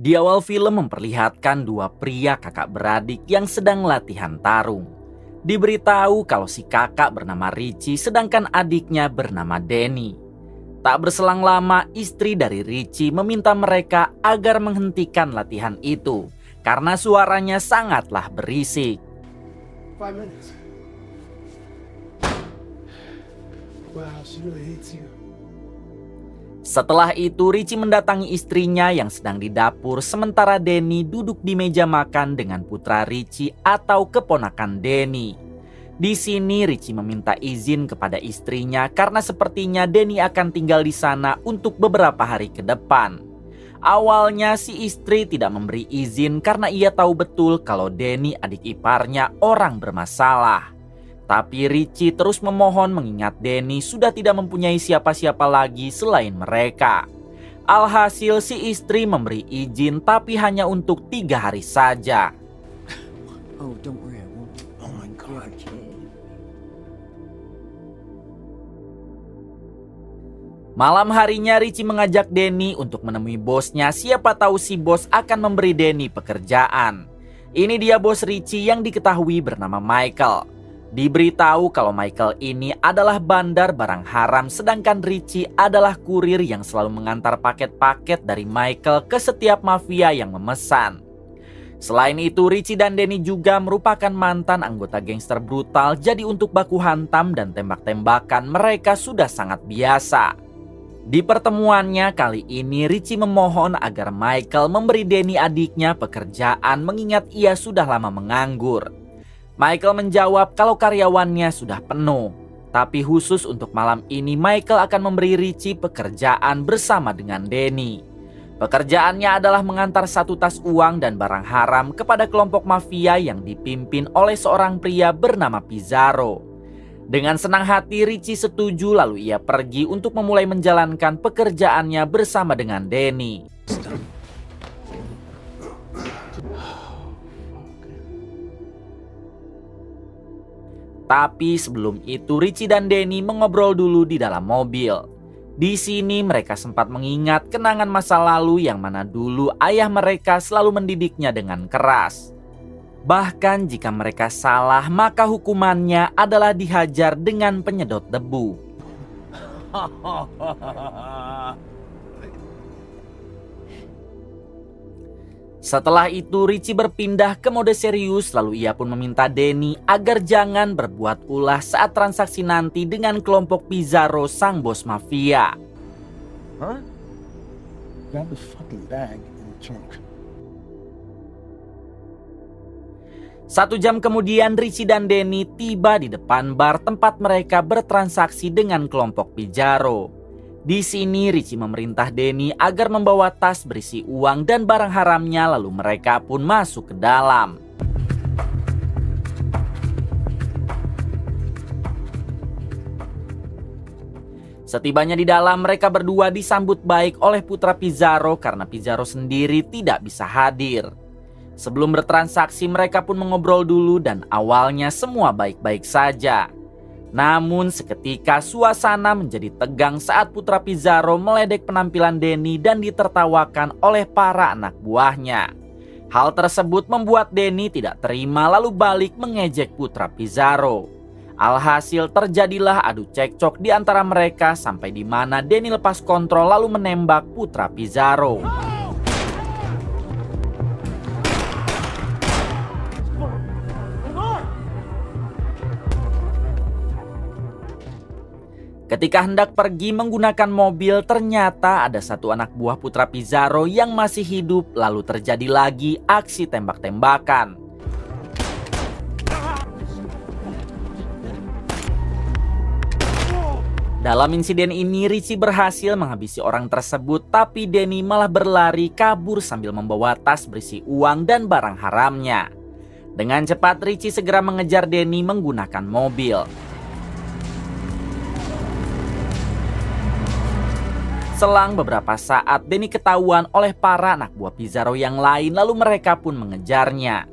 Di awal film memperlihatkan dua pria kakak beradik yang sedang latihan tarung. Diberitahu kalau si kakak bernama Richie sedangkan adiknya bernama Danny. Tak berselang lama istri dari Richie meminta mereka agar menghentikan latihan itu karena suaranya sangatlah berisik. 5 minutes. Wow, she really hates you. Setelah itu Richie mendatangi istrinya yang sedang di dapur sementara Danny duduk di meja makan dengan putra Richie atau keponakan Danny. Di sini Richie meminta izin kepada istrinya karena sepertinya Danny akan tinggal di sana untuk beberapa hari ke depan. Awalnya si istri tidak memberi izin karena ia tahu betul kalau Danny adik iparnya orang bermasalah. Tapi Richie terus memohon mengingat Danny sudah tidak mempunyai siapa-siapa lagi selain mereka. Alhasil si istri memberi izin tapi hanya untuk 3 hari saja. Oh, don't worry, I won't. Oh my God. Malam harinya Richie mengajak Danny untuk menemui bosnya, siapa tahu si bos akan memberi Danny pekerjaan. Ini dia bos Richie yang diketahui bernama Michael. Diberitahu kalau Michael ini adalah bandar barang haram sedangkan Richie adalah kurir yang selalu mengantar paket-paket dari Michael ke setiap mafia yang memesan. Selain itu Richie dan Danny juga merupakan mantan anggota gangster brutal, jadi untuk baku hantam dan tembak-tembakan mereka sudah sangat biasa. Di pertemuannya kali ini Richie memohon agar Michael memberi Danny adiknya pekerjaan mengingat ia sudah lama menganggur. Michael menjawab kalau karyawannya sudah penuh. Tapi khusus untuk malam ini Michael akan memberi Richie pekerjaan bersama dengan Danny. Pekerjaannya adalah mengantar 1 tas uang dan barang haram kepada kelompok mafia yang dipimpin oleh seorang pria bernama Pizarro. Dengan senang hati Richie setuju lalu ia pergi untuk memulai menjalankan pekerjaannya bersama dengan Danny. Tapi sebelum itu Richie dan Danny mengobrol dulu di dalam mobil. Di sini mereka sempat mengingat kenangan masa lalu yang mana dulu ayah mereka selalu mendidiknya dengan keras. Bahkan jika mereka salah maka hukumannya adalah dihajar dengan penyedot debu. Setelah itu Richie berpindah ke mode serius lalu ia pun meminta Danny agar jangan berbuat ulah saat transaksi nanti dengan kelompok Pizarro sang bos mafia. Huh? Grab the fucking bag in the trunk. 1 jam kemudian Richie dan Danny tiba di depan bar tempat mereka bertransaksi dengan kelompok Pizarro. Di sini Richie memerintah Danny agar membawa tas berisi uang dan barang haramnya lalu mereka pun masuk ke dalam. Setibanya di dalam mereka berdua disambut baik oleh putra Pizarro karena Pizarro sendiri tidak bisa hadir. Sebelum bertransaksi mereka pun mengobrol dulu dan awalnya semua baik-baik saja. Namun seketika suasana menjadi tegang saat putra Pizarro meledek penampilan Danny dan ditertawakan oleh para anak buahnya. Hal tersebut membuat Danny tidak terima lalu balik mengejek putra Pizarro. Alhasil terjadilah adu cekcok di antara mereka sampai di mana Danny lepas kontrol lalu menembak putra Pizarro. Ketika hendak pergi menggunakan mobil, ternyata ada 1 anak buah putra Pizarro yang masih hidup, lalu terjadi lagi aksi tembak-tembakan. Dalam insiden ini, Richie berhasil menghabisi orang tersebut, tapi Danny malah berlari kabur sambil membawa tas berisi uang dan barang haramnya. Dengan cepat, Richie segera mengejar Danny menggunakan mobil. Selang beberapa saat Danny ketahuan oleh para anak buah Pizarro yang lain lalu mereka pun mengejarnya.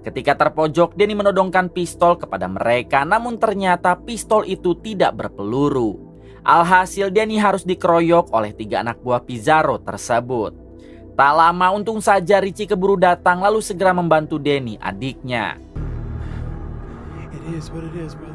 Ketika terpojok, Danny menodongkan pistol kepada mereka, namun ternyata pistol itu tidak berpeluru. Alhasil Danny harus dikeroyok oleh 3 anak buah Pizarro tersebut. Tak lama untung saja Richie keburu datang lalu segera membantu Danny, adiknya. It is what it is, brother.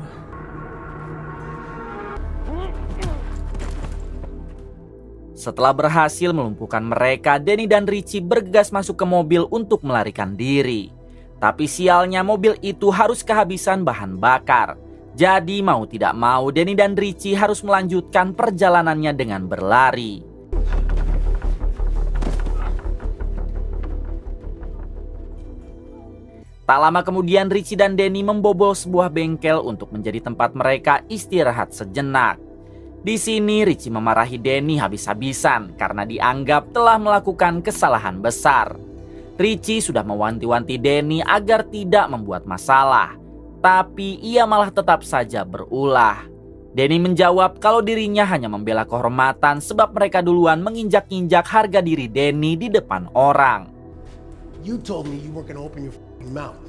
Setelah berhasil melumpuhkan mereka, Danny dan Richie bergegas masuk ke mobil untuk melarikan diri. Tapi sialnya mobil itu harus kehabisan bahan bakar. Jadi mau tidak mau Danny dan Richie harus melanjutkan perjalanannya dengan berlari. Tak lama kemudian Richie dan Danny membobol sebuah bengkel untuk menjadi tempat mereka istirahat sejenak. Di sini Richie memarahi Danny habis-habisan karena dianggap telah melakukan kesalahan besar. Richie sudah mewanti-wanti Danny agar tidak membuat masalah, tapi ia malah tetap saja berulah. Danny menjawab kalau dirinya hanya membela kehormatan sebab mereka duluan menginjak-injak harga diri Danny di depan orang. You told me you weren't gonna open your f***ing mouth.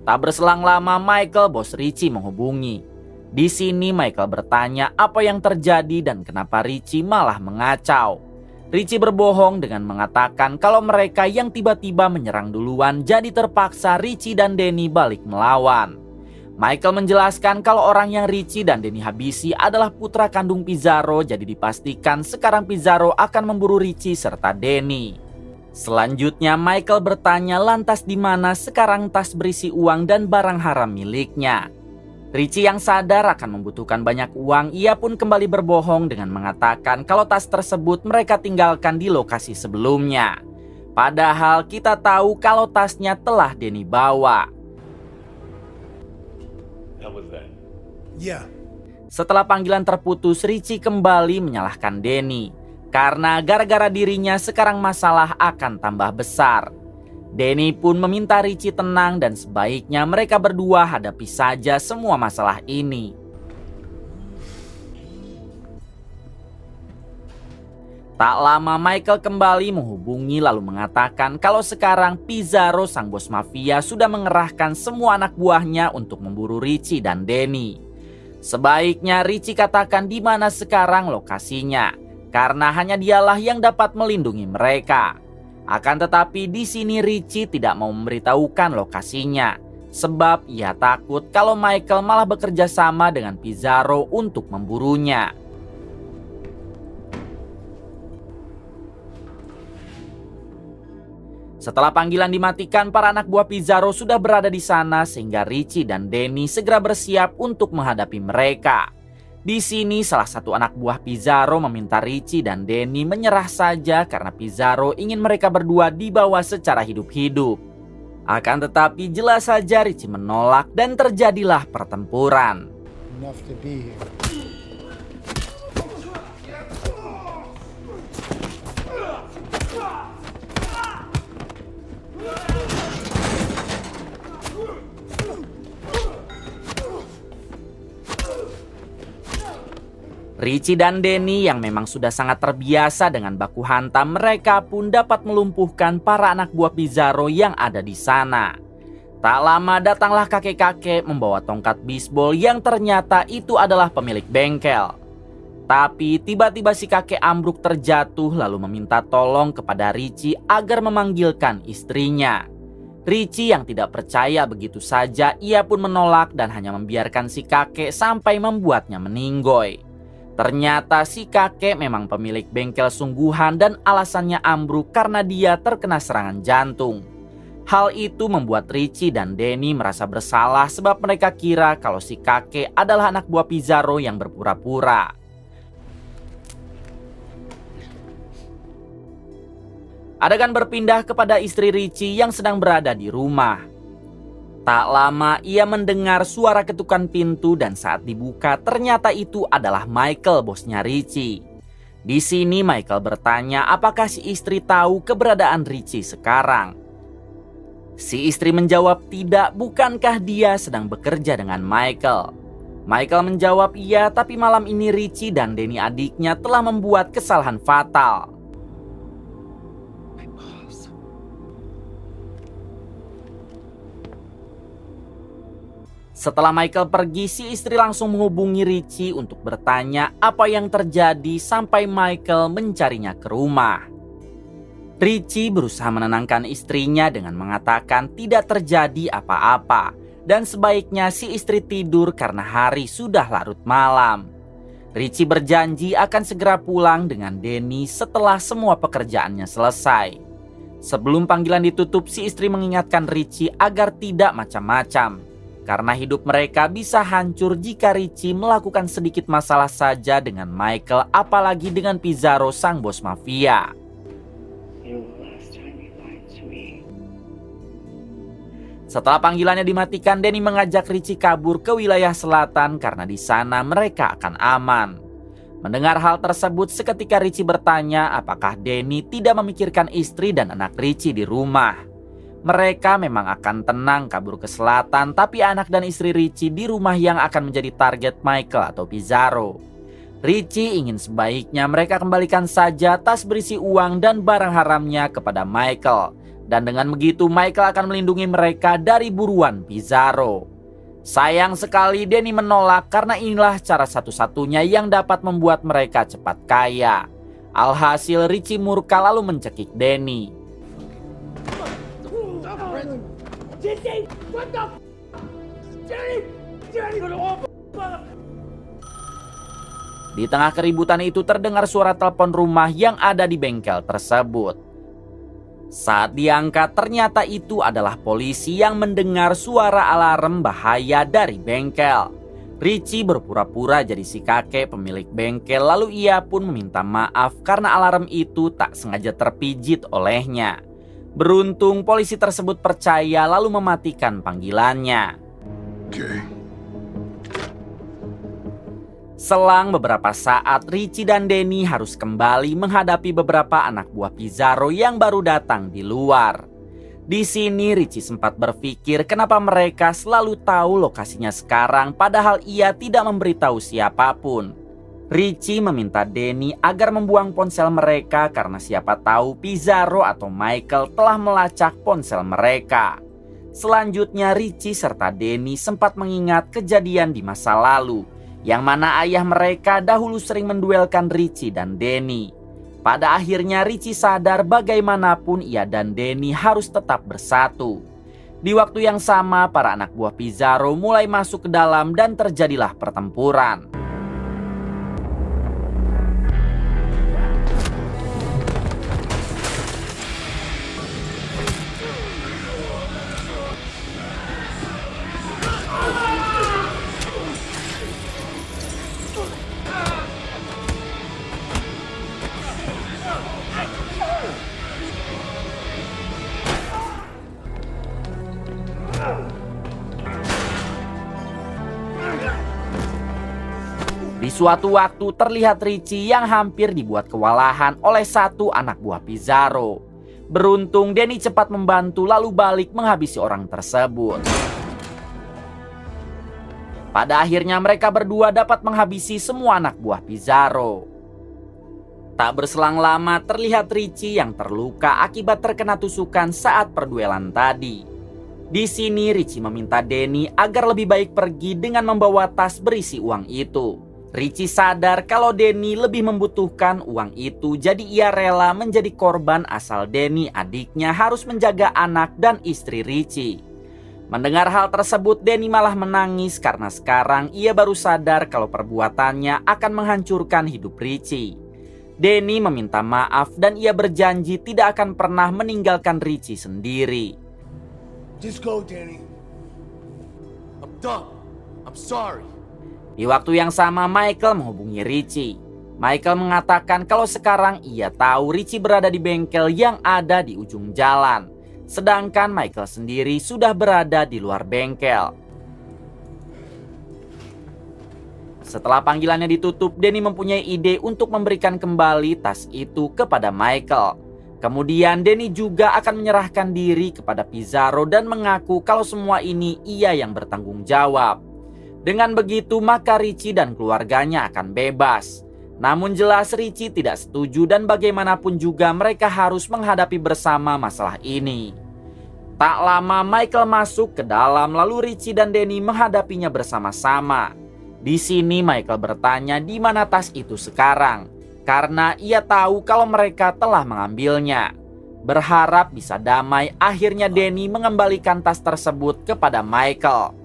Tak berselang lama Michael, bos Richie, menghubungi. Di sini Michael bertanya apa yang terjadi dan kenapa Richie malah mengacau. Richie berbohong dengan mengatakan kalau mereka yang tiba-tiba menyerang duluan, jadi terpaksa Richie dan Danny balik melawan. Michael menjelaskan kalau orang yang Richie dan Danny habisi adalah putra kandung Pizarro, jadi dipastikan sekarang Pizarro akan memburu Richie serta Danny. Selanjutnya Michael bertanya lantas di mana sekarang tas berisi uang dan barang haram miliknya. Richie yang sadar akan membutuhkan banyak uang, ia pun kembali berbohong dengan mengatakan kalau tas tersebut mereka tinggalkan di lokasi sebelumnya. Padahal kita tahu kalau tasnya telah Danny bawa. Yeah. Setelah panggilan terputus, Richie kembali menyalahkan Danny. Karena gara-gara dirinya sekarang masalah akan tambah besar. Danny pun meminta Richie tenang dan sebaiknya mereka berdua hadapi saja semua masalah ini. Tak lama Michael kembali menghubungi lalu mengatakan kalau sekarang Pizarro sang bos mafia sudah mengerahkan semua anak buahnya untuk memburu Richie dan Danny. Sebaiknya Richie katakan di mana sekarang lokasinya, karena hanya dialah yang dapat melindungi mereka. Akan tetapi di sini Richie tidak mau memberitahukan lokasinya, sebab ia takut kalau Michael malah bekerja sama dengan Pizarro untuk memburunya. Setelah panggilan dimatikan, para anak buah Pizarro sudah berada di sana sehingga Richie dan Danny segera bersiap untuk menghadapi mereka. Di sini salah satu anak buah Pizarro meminta Richie dan Danny menyerah saja karena Pizarro ingin mereka berdua dibawa secara hidup-hidup. Akan tetapi jelas saja Richie menolak dan terjadilah pertempuran. Enough to be here. Richie dan Danny yang memang sudah sangat terbiasa dengan baku hantam, mereka pun dapat melumpuhkan para anak buah Pizarro yang ada di sana. Tak lama datanglah kakek-kakek membawa tongkat bisbol yang ternyata itu adalah pemilik bengkel. Tapi tiba-tiba si kakek ambruk terjatuh lalu meminta tolong kepada Richie agar memanggilkan istrinya. Richie yang tidak percaya begitu saja, ia pun menolak dan hanya membiarkan si kakek sampai membuatnya meninggoy. Ternyata si kakek memang pemilik bengkel sungguhan dan alasannya ambruk karena dia terkena serangan jantung. Hal itu membuat Richie dan Danny merasa bersalah sebab mereka kira kalau si kakek adalah anak buah Pizarro yang berpura-pura. Adegan berpindah kepada istri Richie yang sedang berada di rumah. Tak lama ia mendengar suara ketukan pintu dan saat dibuka ternyata itu adalah Michael, bosnya Richie. Di sini Michael bertanya apakah si istri tahu keberadaan Richie sekarang. Si istri menjawab tidak, bukankah dia sedang bekerja dengan Michael. Michael menjawab iya, tapi malam ini Richie dan Danny adiknya telah membuat kesalahan fatal. Setelah Michael pergi, si istri langsung menghubungi Richie untuk bertanya apa yang terjadi sampai Michael mencarinya ke rumah. Richie berusaha menenangkan istrinya dengan mengatakan tidak terjadi apa-apa dan sebaiknya si istri tidur karena hari sudah larut malam. Richie berjanji akan segera pulang dengan Danny setelah semua pekerjaannya selesai. Sebelum panggilan ditutup, si istri mengingatkan Richie agar tidak macam-macam, karena hidup mereka bisa hancur jika Richie melakukan sedikit masalah saja dengan Michael, apalagi dengan Pizarro, sang bos mafia. Setelah panggilannya dimatikan, Danny mengajak Richie kabur ke wilayah selatan karena di sana mereka akan aman. Mendengar hal tersebut, seketika Richie bertanya apakah Danny tidak memikirkan istri dan anak Richie di rumah. Mereka memang akan tenang kabur ke selatan, tapi anak dan istri Richie di rumah yang akan menjadi target Michael atau Pizarro. Richie ingin sebaiknya mereka kembalikan saja tas berisi uang dan barang haramnya kepada Michael. Dan dengan begitu Michael akan melindungi mereka dari buruan Pizarro. Sayang sekali Danny menolak karena inilah cara satu-satunya yang dapat membuat mereka cepat kaya. Alhasil Richie murka lalu mencekik Danny. Di tengah keributan itu terdengar suara telepon rumah yang ada di bengkel tersebut. Saat diangkat, ternyata itu adalah polisi yang mendengar suara alarm bahaya dari bengkel. Richie berpura-pura jadi si kakek pemilik bengkel, lalu ia pun meminta maaf karena alarm itu tak sengaja terpijit olehnya. Beruntung polisi tersebut percaya lalu mematikan panggilannya. Selang beberapa saat, Richie dan Danny harus kembali menghadapi beberapa anak buah Pizarro yang baru datang di luar. Di sini Richie sempat berpikir kenapa mereka selalu tahu lokasinya sekarang padahal ia tidak memberitahu siapapun. Richie meminta Danny agar membuang ponsel mereka karena siapa tahu Pizarro atau Michael telah melacak ponsel mereka. Selanjutnya Richie serta Danny sempat mengingat kejadian di masa lalu, yang mana ayah mereka dahulu sering menduelkan Richie dan Danny. Pada akhirnya Richie sadar bagaimanapun ia dan Danny harus tetap bersatu. Di waktu yang sama para anak buah Pizarro mulai masuk ke dalam dan terjadilah pertempuran. Di suatu waktu terlihat Richie yang hampir dibuat kewalahan oleh satu anak buah Pizarro. Beruntung Danny cepat membantu lalu balik menghabisi orang tersebut. Pada akhirnya mereka berdua dapat menghabisi semua anak buah Pizarro. Tak berselang lama terlihat Richie yang terluka akibat terkena tusukan saat perduelan tadi. Di sini Richie meminta Danny agar lebih baik pergi dengan membawa tas berisi uang itu. Richie sadar kalau Danny lebih membutuhkan uang itu, jadi ia rela menjadi korban asal Danny adiknya harus menjaga anak dan istri Richie. Mendengar hal tersebut, Danny malah menangis karena sekarang ia baru sadar kalau perbuatannya akan menghancurkan hidup Richie. Danny meminta maaf dan ia berjanji tidak akan pernah meninggalkan Richie sendiri. Just go, Danny. I'm done. I'm sorry. Di waktu yang sama Michael menghubungi Richie. Michael mengatakan kalau sekarang ia tahu Richie berada di bengkel yang ada di ujung jalan. Sedangkan Michael sendiri sudah berada di luar bengkel. Setelah panggilannya ditutup, Danny mempunyai ide untuk memberikan kembali tas itu kepada Michael. Kemudian Danny juga akan menyerahkan diri kepada Pizarro dan mengaku kalau semua ini ia yang bertanggung jawab. Dengan begitu maka Richie dan keluarganya akan bebas. Namun jelas Richie tidak setuju dan bagaimanapun juga mereka harus menghadapi bersama masalah ini. Tak lama Michael masuk ke dalam, lalu Richie dan Danny menghadapinya bersama-sama. Di sini Michael bertanya di mana tas itu sekarang, karena ia tahu kalau mereka telah mengambilnya. Berharap bisa damai, akhirnya Danny mengembalikan tas tersebut kepada Michael.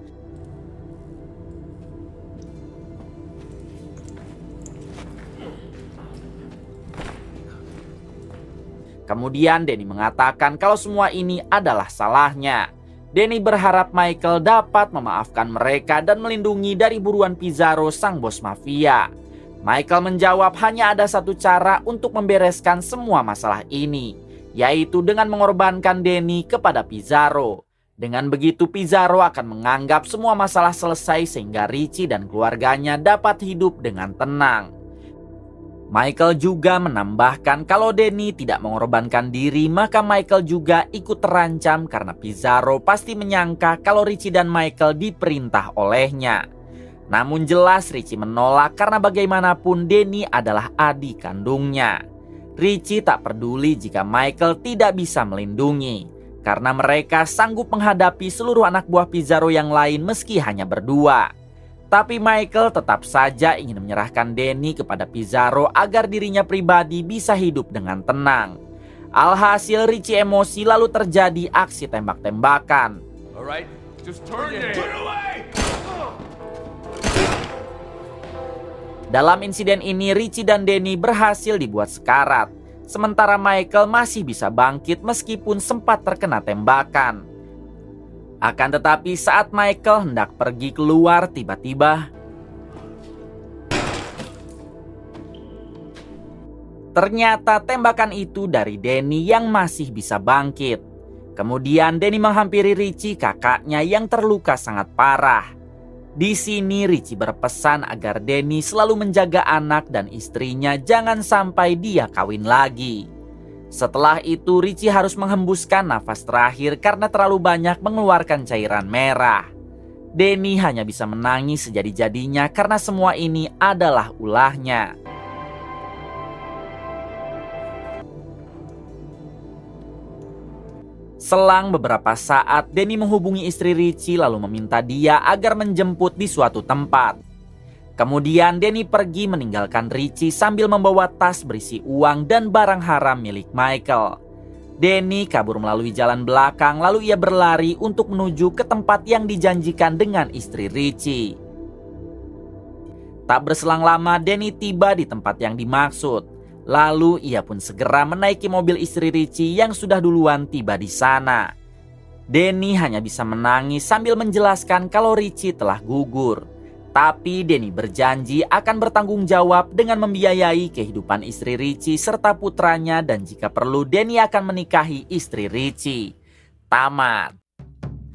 Kemudian Danny mengatakan kalau semua ini adalah salahnya. Danny berharap Michael dapat memaafkan mereka dan melindungi dari buruan Pizarro, sang bos mafia. Michael menjawab hanya ada satu cara untuk membereskan semua masalah ini, yaitu dengan mengorbankan Danny kepada Pizarro. Dengan begitu Pizarro akan menganggap semua masalah selesai sehingga Richie dan keluarganya dapat hidup dengan tenang. Michael juga menambahkan kalau Danny tidak mengorbankan diri, maka Michael juga ikut terancam karena Pizarro pasti menyangka kalau Richie dan Michael diperintah olehnya. Namun jelas Richie menolak karena bagaimanapun Danny adalah adik kandungnya. Richie tak peduli jika Michael tidak bisa melindungi, karena mereka sanggup menghadapi seluruh anak buah Pizarro yang lain meski hanya berdua. Tapi Michael tetap saja ingin menyerahkan Danny kepada Pizarro agar dirinya pribadi bisa hidup dengan tenang. Alhasil Richie emosi lalu terjadi aksi tembak-tembakan. Alright, just turn your head. Dalam insiden ini Richie dan Danny berhasil dibuat sekarat, sementara Michael masih bisa bangkit meskipun sempat terkena tembakan. Akan tetapi saat Michael hendak pergi keluar, tiba-tiba ternyata tembakan itu dari Danny yang masih bisa bangkit. Kemudian Danny menghampiri Richie, kakaknya yang terluka sangat parah. Di sini Richie berpesan agar Danny selalu menjaga anak dan istrinya, jangan sampai dia kawin lagi. Setelah itu Richie harus menghembuskan nafas terakhir karena terlalu banyak mengeluarkan cairan merah. Danny hanya bisa menangis sejadi-jadinya karena semua ini adalah ulahnya. Selang beberapa saat, Danny menghubungi istri Richie lalu meminta dia agar menjemput di suatu tempat. Kemudian Danny pergi meninggalkan Richie sambil membawa tas berisi uang dan barang haram milik Michael. Danny kabur melalui jalan belakang lalu ia berlari untuk menuju ke tempat yang dijanjikan dengan istri Richie. Tak berselang lama Danny tiba di tempat yang dimaksud. Lalu ia pun segera menaiki mobil istri Richie yang sudah duluan tiba di sana. Danny hanya bisa menangis sambil menjelaskan kalau Richie telah gugur. Tapi Danny berjanji akan bertanggung jawab dengan membiayai kehidupan istri Richie serta putranya, dan jika perlu Danny akan menikahi istri Richie. Tamat.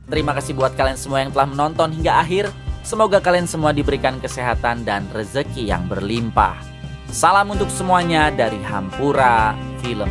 Terima kasih buat kalian semua yang telah menonton hingga akhir. Semoga kalian semua diberikan kesehatan dan rezeki yang berlimpah. Salam untuk semuanya dari Hampura Film.